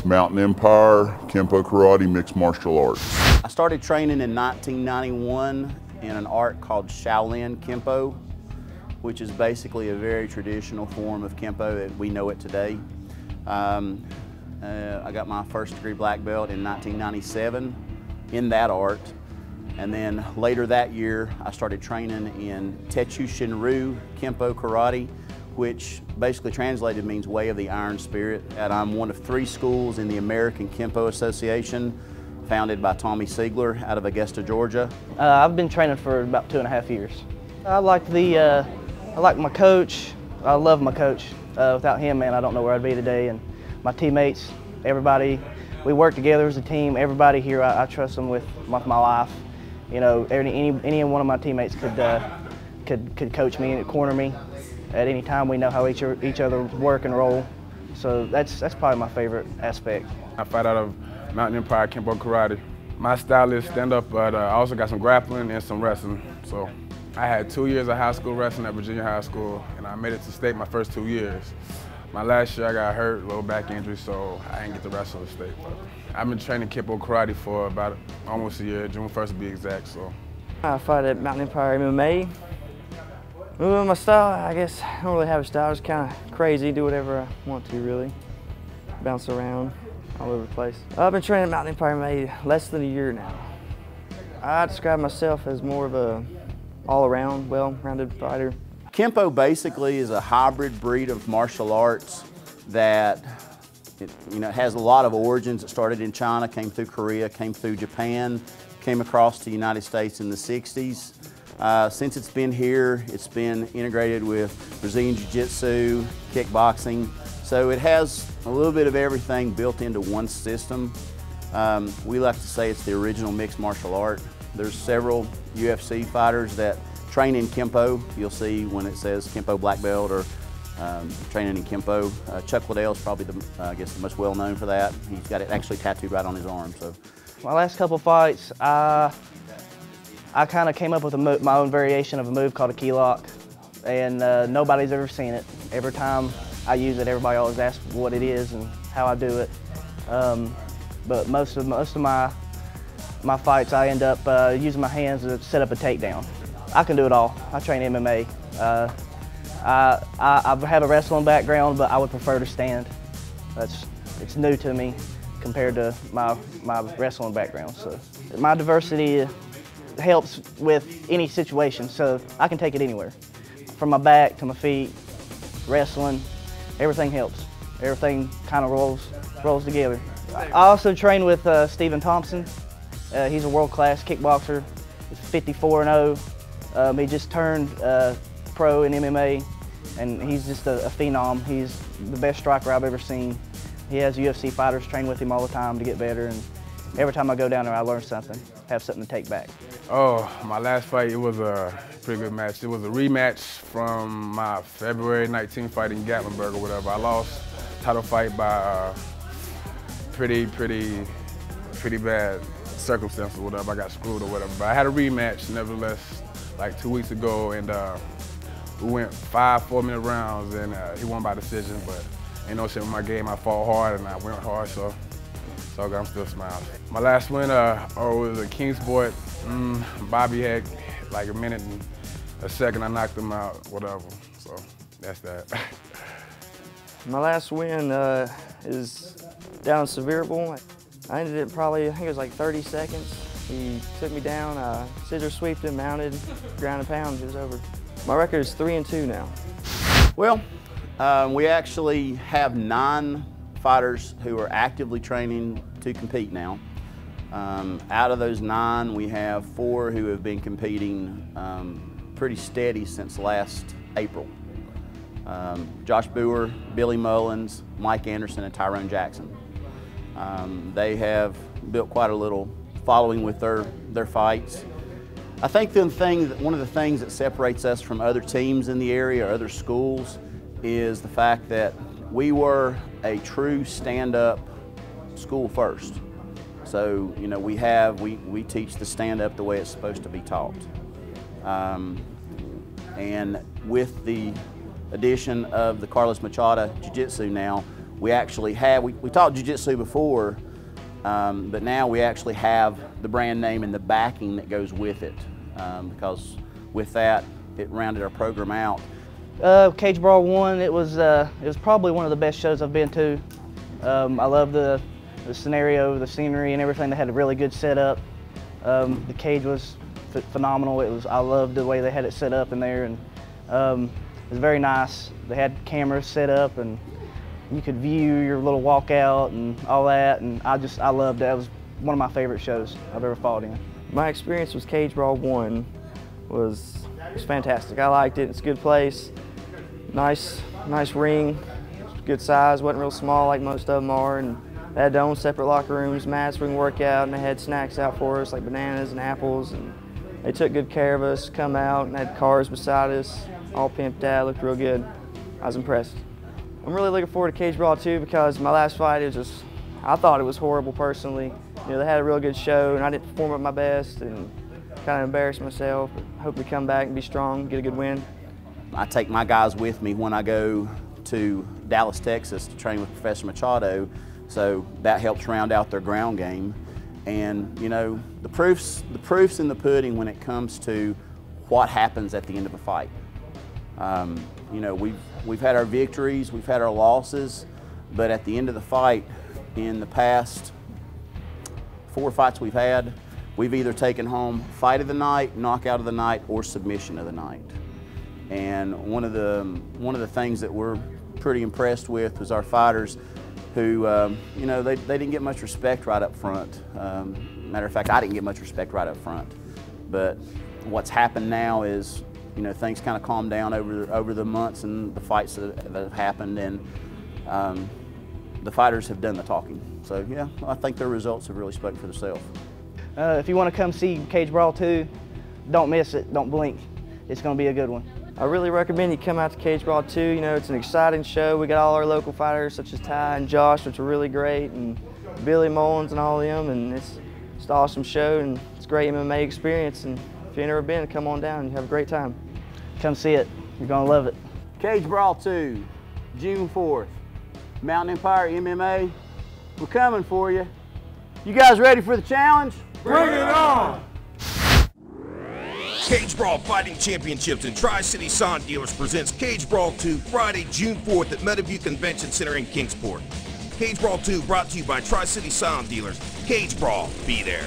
Mountain Empire, Kempo Karate, Mixed Martial Arts. I started training in 1991 in an art called Shaolin Kempo, which is basically a very traditional form of Kempo that we know it today. I got my first degree black belt in 1997 in that art. And then later that year, I started training in Techu Shinryu Kempo Karate, which basically translated means Way of the Iron Spirit. And I'm one of 3 schools in the American Kempo Association, founded by Tommy Siegler out of Augusta, Georgia. I've been training for about 2.5 years. I like my coach. I love my coach. Without him, man, I don't know where I'd be today. And my teammates, everybody, we work together as a team. Everybody here, I trust them with my life. You know, any one of my teammates could coach me and corner me at any time. We know how each other work and roll. So that's probably my favorite aspect. I fight out of Mountain Empire Kempo Karate. My style is stand-up, but I also got some grappling and some wrestling. So I had 2 years of high school wrestling at Virginia High School, and I made it to state my first 2 years. My last year I got hurt, low back injury, so I didn't get to wrestle the state. But I've been training Kempo Karate for about almost a year, June 1st to be exact. So I fight at Mountain Empire MMA. My style, I guess, I don't really have a style. It's kind of crazy, do whatever I want to, really. Bounce around all over the place. I've been training at Mountain Empire MMA less than a year now. I describe myself as more of a all-around, well-rounded fighter. Kempo basically is a hybrid breed of martial arts that it has a lot of origins. It started in China, came through Korea, came through Japan, came across to the United States in the 60s. Since it's been here, it's been integrated with Brazilian Jiu-Jitsu, kickboxing. So it has a little bit of everything built into one system. We like to say it's the original mixed martial art. There's several UFC fighters that train in Kempo. You'll see when it says Kempo black belt or training in Kempo. Chuck Liddell's probably I guess the most well known for that. He's got it actually tattooed right on his arm. So my last couple fights, I kind of came up with my own variation of a move called a key lock, and nobody's ever seen it. Every time I use it, everybody always asks what it is and how I do it. But most of my fights, I end up using my hands to set up a takedown. I can do it all. I train MMA. I have a wrestling background, but I would prefer to stand. It's new to me compared to my wrestling background. So my diversity helps with any situation, so I can take it anywhere. From my back to my feet, wrestling, everything helps. Everything kind of rolls together. I also train with Stephen Thompson. He's a world-class kickboxer. He's 54-0. He just turned pro in MMA, and he's just a phenom. He's the best striker I've ever seen. He has UFC fighters train with him all the time to get better, and every time I go down there I learn something, have something to take back. Oh, my last fight, it was a pretty good match. It was a rematch from my February 19th fight in Gatlinburg or whatever. I lost title fight by pretty bad circumstances or whatever. I got screwed or whatever. But I had a rematch nevertheless like 2 weeks ago, and we went 5 4-minute rounds, and he won by decision. But ain't no shit with my game. I fought hard and I went hard, so I'm still smiling. My last win was a Kingsport. Bobby had like a minute and a second. I knocked him out, whatever. So that's that. My last win is down in Sevierville. I ended it probably, I think it was like 30 seconds. He took me down, scissor sweeped him, mounted, ground and pound, it was over. My record is 3-2 now. Well, we actually have 9 fighters who are actively training to compete now. Out of those 9, we have 4 who have been competing pretty steady since last April. Josh Boer, Billy Mullins, Mike Anderson, and Tyrone Jackson. They have built quite a little following with their fights. I think one of the things that separates us from other teams in the area or other schools is the fact that we were a true stand-up school first. So, you know, we teach the stand-up the way it's supposed to be taught. And with the addition of the Carlos Machado Jiu-Jitsu now, we actually have, we taught Jiu-Jitsu before, but now we actually have the brand name and the backing that goes with it, because with that, it rounded our program out. Cage Brawl 1, it was probably one of the best shows I've been to. I love the scenario, the scenery, and everything. They had a really good setup. The cage was phenomenal. I loved the way they had it set up in there, and it was very nice. They had cameras set up, and you could view your little walkout and all that, and I loved it. It was one of my favorite shows I've ever fought in. My experience with Cage Brawl 1 was fantastic. I liked it. It's a good place. Nice ring, good size. Wasn't real small like most of them are, and they had their own separate locker rooms, mats we can work out, and they had snacks out for us like bananas and apples, and they took good care of us. Come out and had cars beside us, all pimped out. Looked real good. I was impressed. I'm really looking forward to Cage Brawl 2 because my last fight, I thought it was horrible personally. You know, they had a real good show, and I didn't perform at my best, and kind of embarrassed myself. But hope to come back and be strong, get a good win. I take my guys with me when I go to Dallas, Texas to train with Professor Machado, so that helps round out their ground game. And you know, the proof's in the pudding when it comes to what happens at the end of a fight. You know, we've had our victories, we've had our losses, but at the end of the fight, in the past 4 fights we've had, we've either taken home fight of the night, knockout of the night, or submission of the night. And one of the things that we're pretty impressed with was our fighters who, you know, they didn't get much respect right up front. Matter of fact, I didn't get much respect right up front. But what's happened now is, you know, things kind of calmed down over the months and the fights that have happened, and the fighters have done the talking. So yeah, I think their results have really spoken for themselves. If you want to come see Cage Brawl 2, don't miss it, don't blink. It's going to be a good one. I really recommend you come out to Cage Brawl 2. You know, it's an exciting show. We got all our local fighters such as Ty and Josh, which are really great, and Billy Mullins and all of them, and it's an awesome show, and it's a great MMA experience. And if you've never been, come on down and have a great time. Come see it. You're going to love it. Cage Brawl 2, June 4th. Mountain Empire MMA, we're coming for you. You guys ready for the challenge? Bring it on! Cage Brawl Fighting Championships and Tri-City Sign Dealers presents Cage Brawl 2 Friday, June 4th at Meadowview Convention Center in Kingsport. Cage Brawl 2 brought to you by Tri-City Sign Dealers. Cage Brawl, be there.